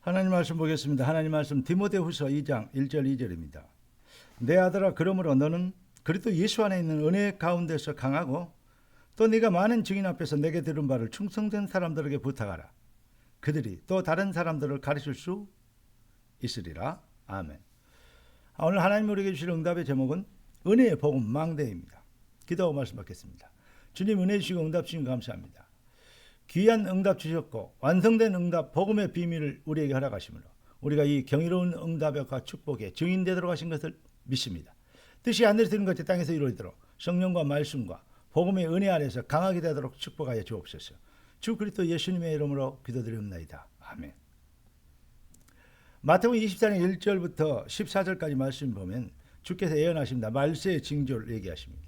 하나님 말씀 보겠습니다. 하나님 말씀 디모데후서 2장 1절 2절입니다. 내 아들아, 그러므로 너는 그리스도 예수 안에 있는 은혜 가운데서 강하고 또 네가 많은 증인 앞에서 내게 들은 바를 충성된 사람들에게 부탁하라. 그들이 또 다른 사람들을 가르칠 수 있으리라. 아멘. 오늘 하나님 우리에게 주실 응답의 제목은 은혜의 복음 망대입니다. 기도하고 말씀 받겠습니다. 주님, 은혜 주시고 응답 주신 감사합니다. 귀한 응답 주셨고 완성된 응답 복음의 비밀을 우리에게 허락하심으로 우리가 이 경이로운 응답과 축복에 증인되도록 하신 것을 믿습니다. 뜻이 하늘에서 이룬 것이 땅에서 이루어지도록 성령과 말씀과 복음의 은혜 아래서 강하게 되도록 축복하여 주옵소서. 주 그리스도 예수님의 이름으로 기도드립니다. 아멘. 마태복음 24장 1절부터 14절까지 말씀 보면 주께서 예언하십니다. 말세의 징조를 얘기하십니다.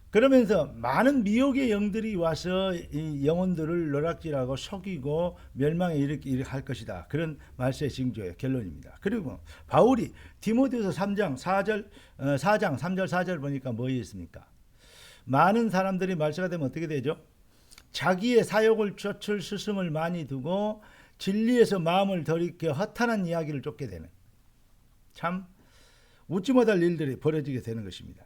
그러면서 많은 미혹의 영들이 와서 이 영혼들을 노략질하고 속이고 멸망에 이르게 할 것이다. 그런 말세의 징조의 결론입니다. 그리고 바울이 디모데후서 3장 3절 4절 보니까 뭐 있습니까? 많은 사람들이 말세가 되면 어떻게 되죠? 자기의 사욕을 쫓을 스승을 많이 두고 진리에서 마음을 돌이켜 허탄한 이야기를 쫓게 되는, 참 웃지 못할 일들이 벌어지게 되는 것입니다.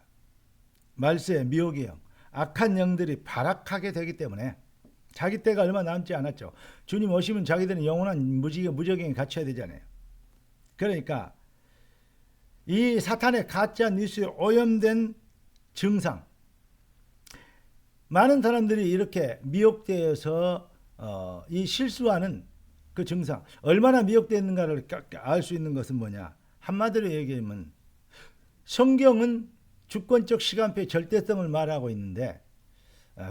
말세의 미혹의 영, 악한 영들이 발악하게 되기 때문에 자기 때가 얼마 남지 않았죠. 주님 오시면 자기들은 영원한 무적행에 갇혀야 되잖아요. 그러니까 이 사탄의 가짜 뉴스에 오염된 증상, 많은 사람들이 이렇게 미혹되어서 이 실수하는 그 증상, 얼마나 미혹되었는가를 알 수 있는 것은 뭐냐? 한마디로 얘기하면 성경은 주권적 시간표의 절대성을 말하고 있는데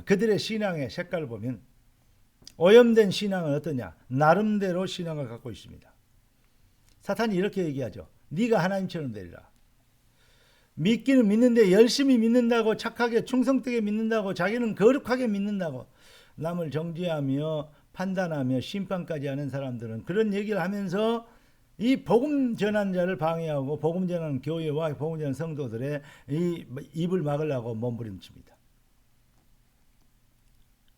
그들의 신앙의 색깔을 보면 오염된 신앙은 어떠냐? 나름대로 신앙을 갖고 있습니다. 사탄이 이렇게 얘기하죠. 네가 하나님처럼 되리라. 믿기는 믿는데 열심히 믿는다고, 착하게 충성되게 믿는다고, 자기는 거룩하게 믿는다고 남을 정죄하며 판단하며 심판까지 하는 사람들은 그런 얘기를 하면서 이 복음 전환자를 방해하고 복음 전하는 교회와 복음 전하는 성도들의 이 입을 막으려고 몸부림칩니다.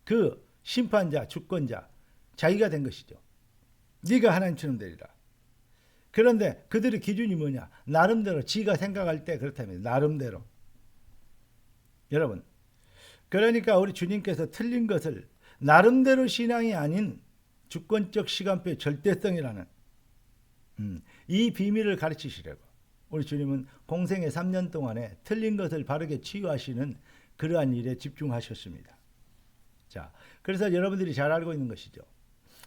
그 심판자, 주권자, 자기가 된 것이죠. 네가 하나님처럼 되리라. 그런데 그들의 기준이 뭐냐? 나름대로 지가 생각할 때 그렇다면 나름대로. 여러분, 그러니까 우리 주님께서 틀린 것을 나름대로 신앙이 아닌 주권적 시간표의 절대성이라는 이 비밀을 가르치시려고 우리 주님은 공생의 3년 동안에 틀린 것을 바르게 치유하시는 그러한 일에 집중하셨습니다. 자, 그래서 여러분들이 잘 알고 있는 것이죠.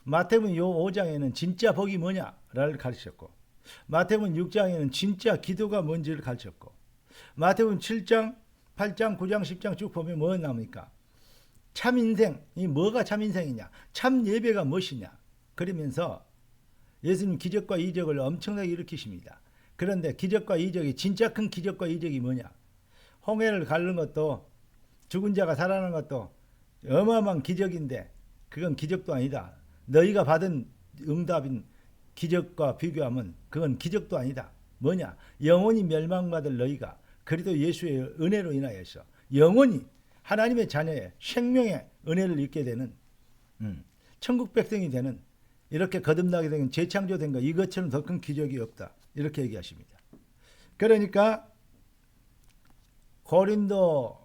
마태복음 5장에는 진짜 복이 뭐냐를 가르쳤고, 마태복음 6장에는 진짜 기도가 뭔지를 가르쳤고, 마태복음 7장, 8장, 9장, 10장 쭉 보면 뭐 나옵니까? 참 인생, 이 뭐가 참 인생이냐? 참 예배가 무엇이냐? 그러면서 예수님 기적과 이적을 엄청나게 일으키십니다. 그런데 기적과 이적이, 진짜 큰 기적과 이적이 뭐냐? 홍해를 가르는 것도, 죽은 자가 살아나는 것도 어마어마한 기적인데 그건 기적도 아니다. 너희가 받은 응답인 기적과 비교하면 그건 기적도 아니다. 뭐냐? 영원히 멸망받을 너희가 그리스도 예수의 은혜로 인하여서 영원히 하나님의 자녀의 생명의 은혜를 입게 되는 천국 백성이 되는, 이렇게 거듭나게 된, 재창조된 것, 이것처럼 더 큰 기적이 없다. 이렇게 얘기하십니다. 그러니까 고린도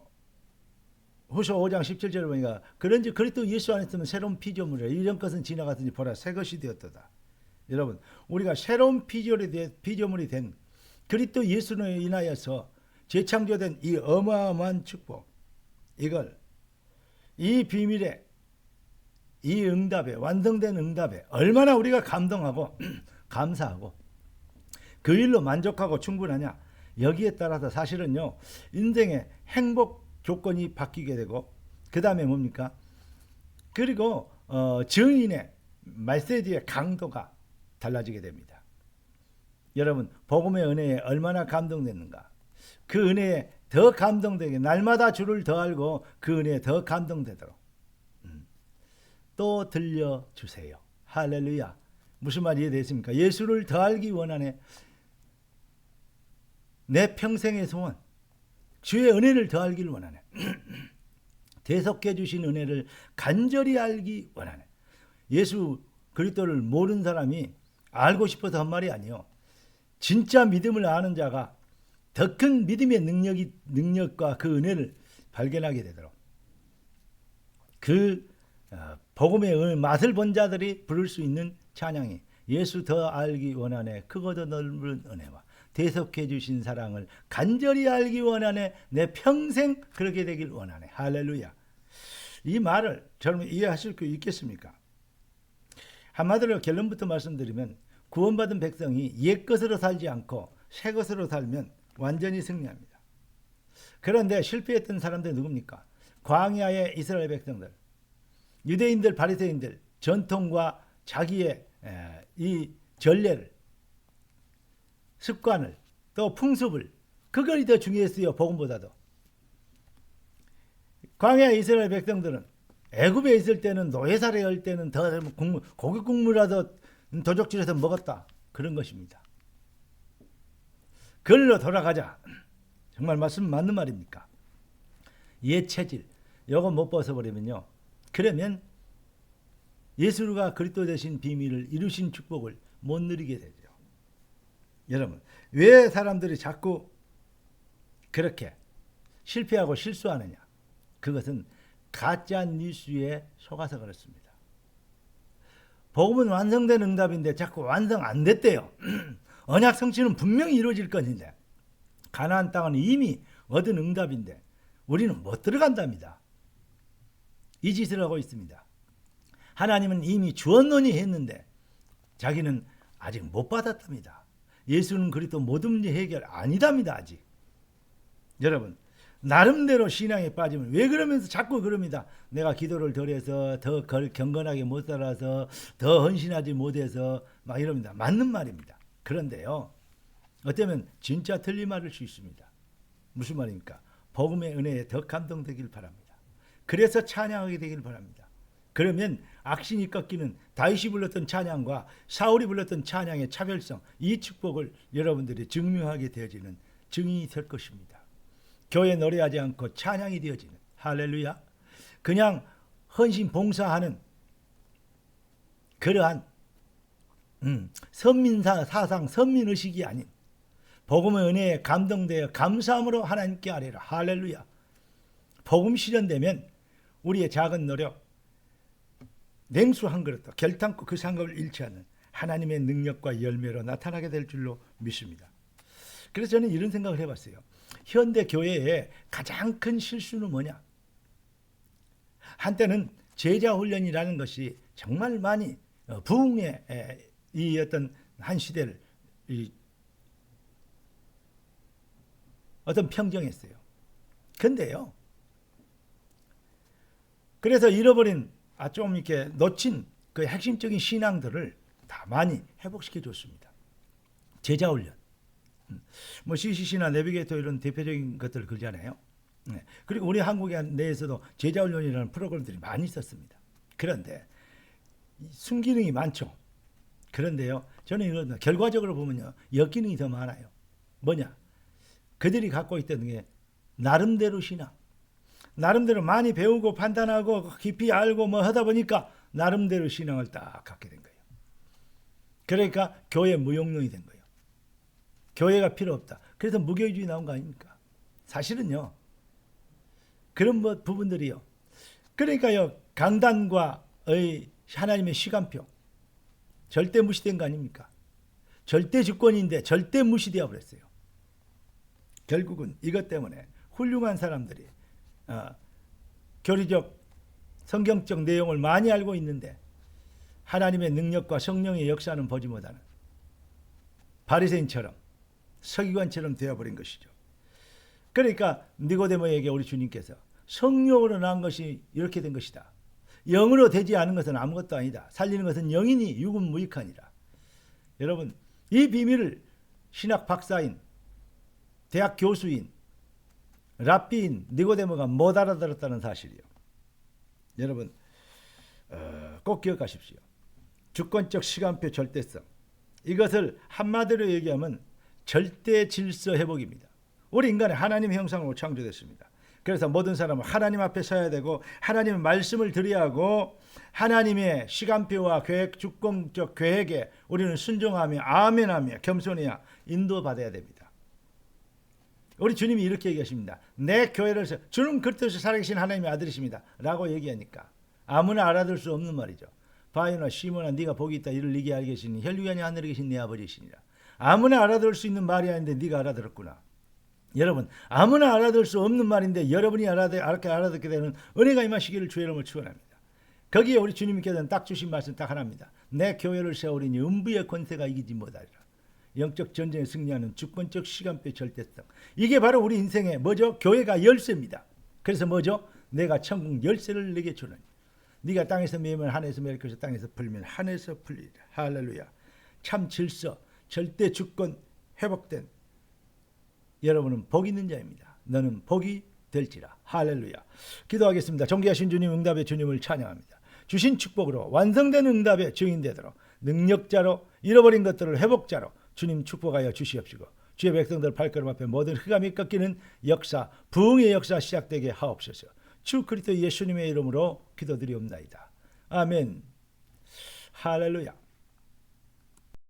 후서 5장 17절을 보니까 그런지 그리스도 예수 안에 있으면 새로운 피조물이라. 이런 것은 지나갔더니 보라 새 것이 되었도다. 여러분, 우리가 새로운 피조물이 된 그리스도 예수로 인하여서 재창조된 이 어마어마한 축복, 이걸 이 비밀에, 이 응답에, 완성된 응답에 얼마나 우리가 감동하고 감사하고 그 일로 만족하고 충분하냐? 여기에 따라서 사실은요, 인생의 행복 조건이 바뀌게 되고, 그 다음에 뭡니까? 그리고 증인의 메시지의 강도가 달라지게 됩니다. 여러분, 복음의 은혜에 얼마나 감동됐는가? 그 은혜에 더 감동되게 날마다 주를 더 알고 그 은혜에 더 감동되도록 또 들려주세요. 할렐루야. 무슨 말이 이해되십니까? 예수를 더 알기 원하네. 내 평생의 소원, 주의 은혜를 더 알기를 원하네. 대속해 주신 은혜를 간절히 알기 원하네. 예수 그리스도를 모르는 사람이 알고 싶어서 한 말이 아니요. 진짜 믿음을 아는 자가 더 큰 믿음의 능력과 그 은혜를 발견하게 되도록 그 복음의 맛을 본 자들이 부를 수 있는 찬양이 예수 더 알기 원하네 크고 더 넓은 은혜와 대속해 주신 사랑을 간절히 알기 원하네 내 평생 그렇게 되길 원하네. 할렐루야. 이 말을 여러분 이해하실 수 있겠습니까? 한마디로 결론부터 말씀드리면 구원받은 백성이 옛 것으로 살지 않고 새 것으로 살면 완전히 승리합니다. 그런데 실패했던 사람들 누굽니까? 광야의 이스라엘 백성들, 유대인들, 바리새인들, 전통과 자기의 이 전례를, 습관을, 또 풍습을, 그걸 더 중요했어요. 복음보다도. 광야의 이스라엘 백성들은 애굽에 있을 때는 노예살이 할 때는 더 고기 국물이라도 도적질해서 먹었다. 그런 것입니다. 그걸로 돌아가자. 정말 말씀 맞는 말입니까? 옛 체질 요거 못 벗어버리면요. 그러면 예수가 그리스도 되신 비밀을 이루신 축복을 못 누리게 되죠. 여러분 왜 사람들이 자꾸 그렇게 실패하고 실수하느냐? 그것은 가짜 뉴스에 속아서 그렇습니다. 복음은 완성된 응답인데 자꾸 완성 안 됐대요. 언약 성취는 분명히 이루어질 것인데 가나안 땅은 이미 얻은 응답인데 우리는 못 들어간답니다. 이 짓을 하고 있습니다. 하나님은 이미 주었노니 했는데 자기는 아직 못 받았답니다. 예수는 그리스도 모든 문제 해결 아니답니다. 아직. 여러분 나름대로 신앙에 빠지면 왜 그러면서 자꾸 그럽니다. 내가 기도를 덜 해서 더 경건하게 못 살아서 더 헌신하지 못해서 막 이럽니다. 맞는 말입니다. 그런데요 어쩌면 진짜 틀린 말일 수 있습니다. 무슨 말입니까? 복음의 은혜에 더 감동되길 바랍니다. 그래서 찬양하게 되길 바랍니다. 그러면 악신이 꺾이는 다윗이 불렀던 찬양과 사울이 불렀던 찬양의 차별성, 이 축복을 여러분들이 증명하게 되어지는 증인이 될 것입니다. 교회 노래하지 않고 찬양이 되어지는, 할렐루야. 그냥 헌신 봉사하는 그러한 선민사상 선민의식이 아닌 복음의 은혜에 감동되어 감사함으로 하나님께 아뢰라. 할렐루야. 복음 실현되면 우리의 작은 노력, 냉수 한 그릇도 결탄코 그 상급을 잃지 않는 하나님의 능력과 열매로 나타나게 될 줄로 믿습니다. 그래서 저는 이런 생각을 해봤어요. 현대 교회의 가장 큰 실수는 뭐냐? 한때는 제자 훈련이라는 것이 정말 많이 부흥의 이 어떤 한 시대를 어떤 평정했어요. 근데요. 그래서 잃어버린 좀 이렇게 놓친 그 핵심적인 신앙들을 다 많이 회복시켜 줬습니다. 제자 훈련. 뭐 CCC나 내비게이터 이런 대표적인 것들을 그러잖아요. 그리고 우리 한국 내에서도 제자 훈련이라는 프로그램들이 많이 있었습니다. 그런데 순기능이 많죠. 그런데요, 저는 이런 결과적으로 보면요, 역기능이 더 많아요. 뭐냐? 그들이 갖고 있던 게 나름대로 신앙, 나름대로 많이 배우고 판단하고 깊이 알고 뭐 하다 보니까 나름대로 신앙을 딱 갖게 된 거예요. 그러니까 교회 무용론이 된 거예요. 교회가 필요 없다. 그래서 무교주의 나온 거 아닙니까? 사실은요, 그런 부분들이요. 그러니까요, 강단과의 하나님의 시간표 절대 무시된 거 아닙니까? 절대 주권인데 절대 무시되어 버렸어요. 결국은 이것 때문에 훌륭한 사람들이 교리적 성경적 내용을 많이 알고 있는데 하나님의 능력과 성령의 역사는 보지 못하는 바리새인처럼 서기관처럼 되어버린 것이죠. 그러니까 니고데모에게 우리 주님께서 성령으로 난 것이 이렇게 된 것이다. 영으로 되지 않은 것은 아무것도 아니다. 살리는 것은 영이니 육은 무익하니라. 여러분, 이 비밀을 신학 박사인, 대학 교수인, 랍비인 니고데모가 못 알아들었다는 사실이요. 여러분, 꼭 기억하십시오. 주권적 시간표 절대성, 이것을 한마디로 얘기하면 절대 질서 회복입니다. 우리 인간은 하나님의 형상으로 창조됐습니다. 그래서 모든 사람은 하나님 앞에 서야 되고 하나님의 말씀을 드려야 하고 하나님의 시간표와 계획, 주권적 계획에 우리는 순종하며 아멘하며 겸손해야 인도받아야 됩니다. 우리 주님이 이렇게 얘기하십니다. 내 교회를 주는 그리스도서 살아계신 하나님의 아들이십니다 라고 얘기하니까 아무나 알아들 수 없는 말이죠. 바요나 시몬아 네가 복이 있다 이를 네게 알게 하시니 혈육이 하늘에 계신 내 아버지시니라. 아무나 알아들을 수 있는 말이 아닌데 네가 알아들었구나. 여러분 아무나 알아들 수 없는 말인데 여러분이 알아듣게 되는 은혜가 임하시기를 주의 이름으로 축원합니다. 거기에 우리 주님께서는 딱 주신 말씀 딱 하나입니다. 내 교회를 세우리니 음부의 권세가 이기지 못하리라. 영적 전쟁에 승리하는 주권적 시간표 절대성. 이게 바로 우리 인생의 뭐죠? 교회가 열쇠입니다. 그래서 뭐죠? 내가 천국 열쇠를 내게 주느니 네가 땅에서 매면 하늘에서 맬 것이요 땅에서 풀면 하늘에서 풀리리라. 할렐루야. 참 질서, 절대 주권 회복된 여러분은 복 있는 자입니다. 너는 복이 될지라. 할렐루야. 기도하겠습니다. 존귀하신 주님, 응답의 주님을 찬양합니다. 주신 축복으로 완성된 응답의 증인되도록 능력자로 잃어버린 것들을 회복자로 주님 축복하여 주시옵시고 주의 백성들 발걸음 앞에 모든 흑암이 꺾이는 역사, 부흥의 역사 시작되게 하옵소서. 주 그리스도 예수님의 이름으로 기도드리옵나이다. 아멘. 할렐루야.